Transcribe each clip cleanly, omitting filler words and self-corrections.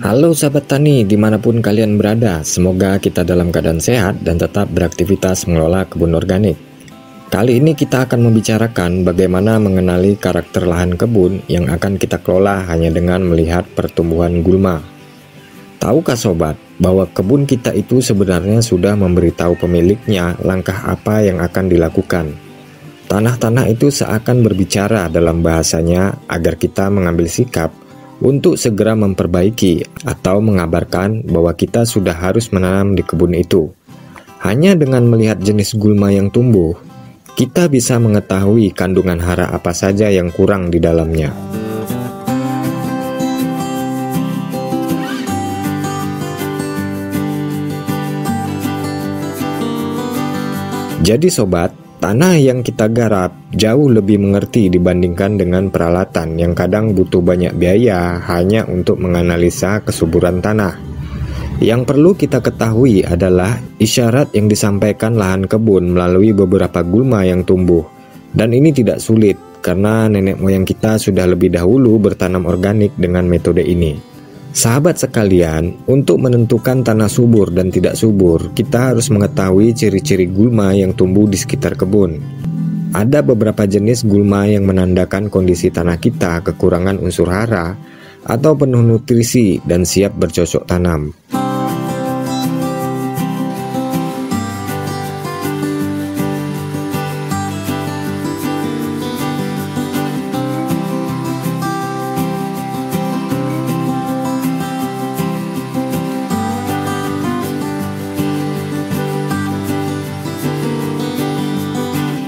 Halo sahabat tani dimanapun kalian berada, semoga kita dalam keadaan sehat dan tetap beraktivitas mengelola kebun organik. Kali ini kita akan membicarakan bagaimana mengenali karakter lahan kebun yang akan kita kelola hanya dengan melihat pertumbuhan gulma. Tahukah sobat, bahwa kebun kita itu sebenarnya sudah memberitahu pemiliknya langkah apa yang akan dilakukan. Tanah-tanah itu seakan berbicara dalam bahasanya agar kita mengambil sikap untuk segera memperbaiki atau mengabarkan bahwa kita sudah harus menanam di kebun itu. Hanya dengan melihat jenis gulma yang tumbuh, kita bisa mengetahui kandungan hara apa saja yang kurang di dalamnya. Jadi sobat, tanah yang kita garap jauh lebih mengerti dibandingkan dengan peralatan yang kadang butuh banyak biaya hanya untuk menganalisa kesuburan tanah. Yang perlu kita ketahui adalah isyarat yang disampaikan lahan kebun melalui beberapa gulma yang tumbuh. Dan ini tidak sulit karena nenek moyang kita sudah lebih dahulu bertanam organik dengan metode ini. Sahabat sekalian, untuk menentukan tanah subur dan tidak subur, kita harus mengetahui ciri-ciri gulma yang tumbuh di sekitar kebun. Ada beberapa jenis gulma yang menandakan kondisi tanah kita kekurangan unsur hara atau penuh nutrisi dan siap bercocok tanam.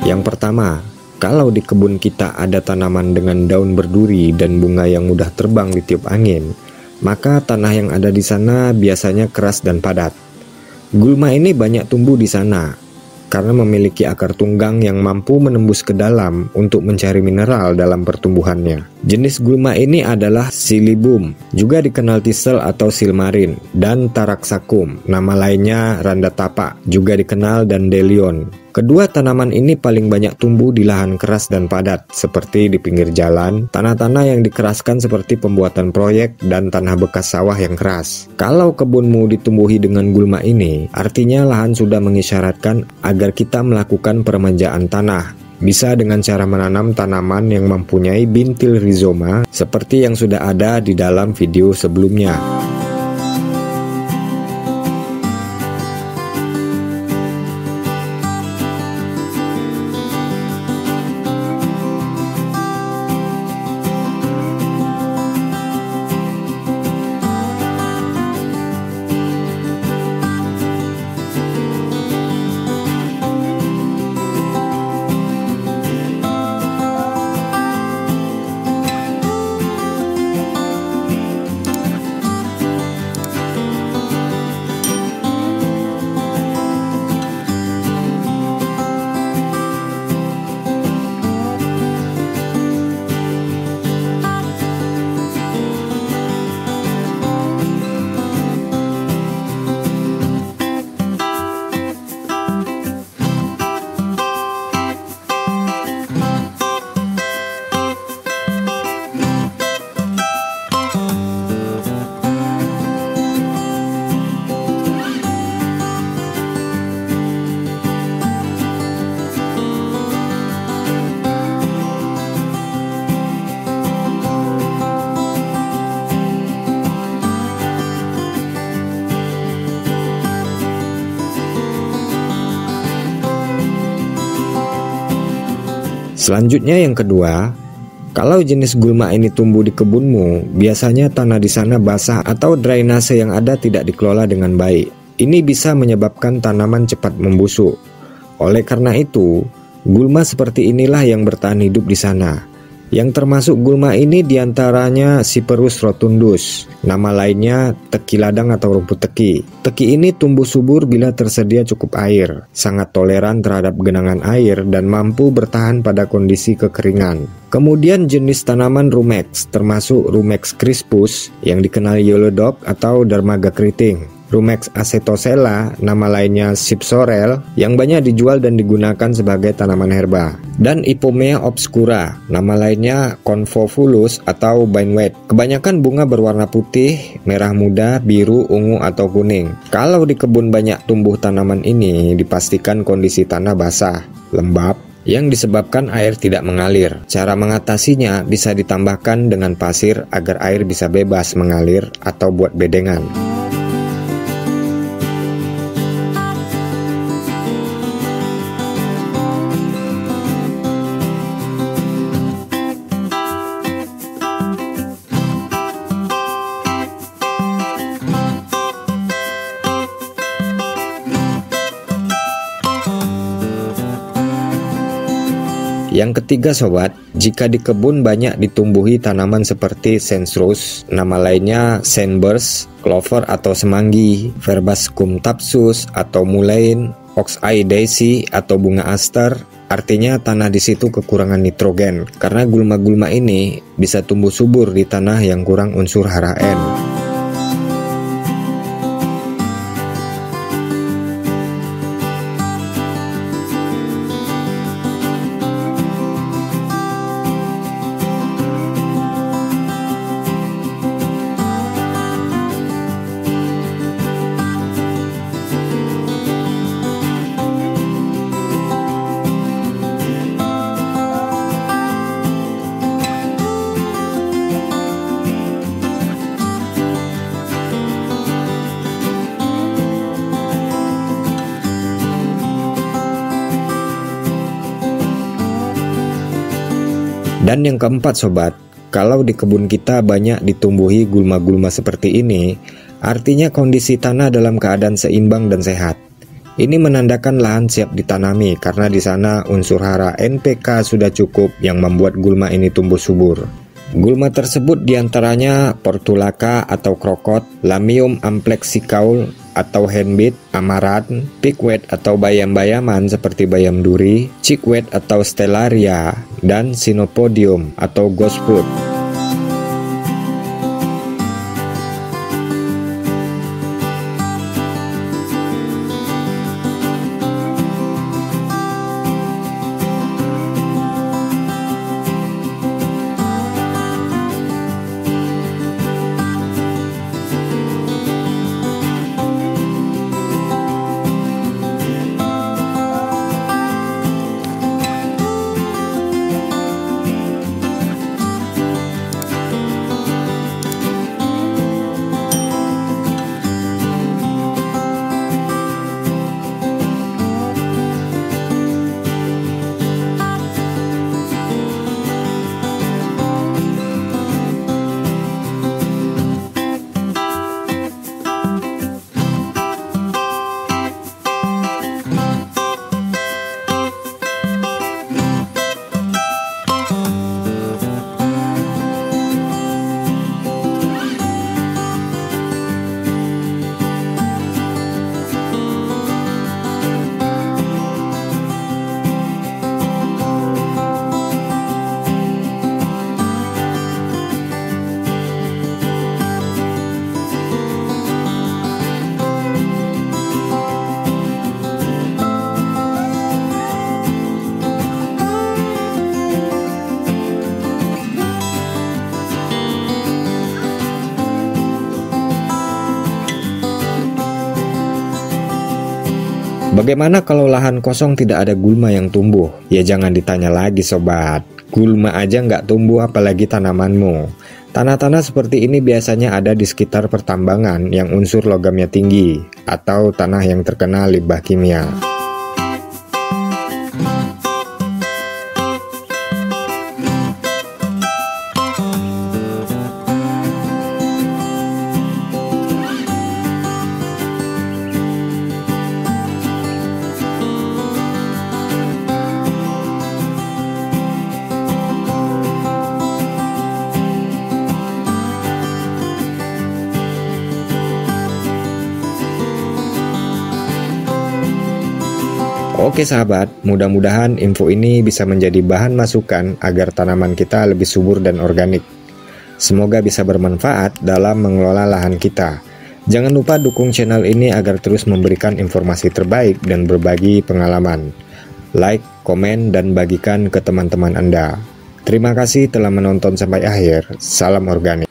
Yang pertama, kalau di kebun kita ada tanaman dengan daun berduri dan bunga yang mudah terbang ditiup angin, maka tanah yang ada di sana biasanya keras dan padat. Gulma ini banyak tumbuh di sana karena memiliki akar tunggang yang mampu menembus ke dalam untuk mencari mineral dalam pertumbuhannya. Jenis gulma ini adalah Silybum, juga dikenal tisel atau silmarin, dan Taraxacum, nama lainnya Randatapa, juga dikenal Dandelion. Kedua tanaman ini paling banyak tumbuh di lahan keras dan padat, seperti di pinggir jalan, tanah-tanah yang dikeraskan seperti pembuatan proyek, dan tanah bekas sawah yang keras. Kalau kebunmu ditumbuhi dengan gulma ini, artinya lahan sudah mengisyaratkan agar kita melakukan peremajaan tanah. Bisa dengan cara menanam tanaman yang mempunyai bintil rizoma, seperti yang sudah ada di dalam video sebelumnya. Selanjutnya yang kedua, kalau jenis gulma ini tumbuh di kebunmu, biasanya tanah di sana basah atau drainase yang ada tidak dikelola dengan baik. Ini bisa menyebabkan tanaman cepat membusuk. Oleh karena itu, gulma seperti inilah yang bertahan hidup di sana. Yang termasuk gulma ini diantaranya Cyperus rotundus, nama lainnya teki ladang atau rumput teki. Teki ini tumbuh subur bila tersedia cukup air, sangat toleran terhadap genangan air dan mampu bertahan pada kondisi kekeringan. Kemudian jenis tanaman rumex, termasuk Rumex crispus yang dikenal yellow dog atau Dermaga keriting. Rumex acetosella, nama lainnya Cypsorel, yang banyak dijual dan digunakan sebagai tanaman herba. Dan Ipomea obscura, nama lainnya Convolvulus atau bindweed. Kebanyakan bunga berwarna putih, merah muda, biru, ungu, atau kuning. Kalau di kebun banyak tumbuh tanaman ini, dipastikan kondisi tanah basah, lembab, yang disebabkan air tidak mengalir. Cara mengatasinya bisa ditambahkan dengan pasir agar air bisa bebas mengalir atau buat bedengan. Yang ketiga sobat, jika di kebun banyak ditumbuhi tanaman seperti Census, nama lainnya Sunburst, Clover atau Semanggi, Verbascum thapsus atau Mullein, Ox Eye Daisy atau bunga aster, artinya tanah di situ kekurangan nitrogen, karena gulma-gulma ini bisa tumbuh subur di tanah yang kurang unsur hara N. Dan yang keempat sobat, kalau di kebun kita banyak ditumbuhi gulma-gulma seperti ini, artinya kondisi tanah dalam keadaan seimbang dan sehat. Ini menandakan lahan siap ditanami karena di sana unsur hara NPK sudah cukup yang membuat gulma ini tumbuh subur. Gulma tersebut diantaranya Portulaca atau krokot, Lamium amplexicauls atau henbit, amaranth, pickweed atau bayam-bayaman seperti bayam duri, chickweed atau stellaria, dan Cynopodium atau ghostfoot. Bagaimana kalau lahan kosong tidak ada gulma yang tumbuh? Ya jangan ditanya lagi sobat, gulma aja nggak tumbuh apalagi tanamanmu. Tanah-tanah seperti ini biasanya ada di sekitar pertambangan yang unsur logamnya tinggi, atau tanah yang terkena limbah kimia. Oke sahabat, mudah-mudahan info ini bisa menjadi bahan masukan agar tanaman kita lebih subur dan organik. Semoga bisa bermanfaat dalam mengelola lahan kita. Jangan lupa dukung channel ini agar terus memberikan informasi terbaik dan berbagi pengalaman. Like, komen, dan bagikan ke teman-teman Anda. Terima kasih telah menonton sampai akhir. Salam organik.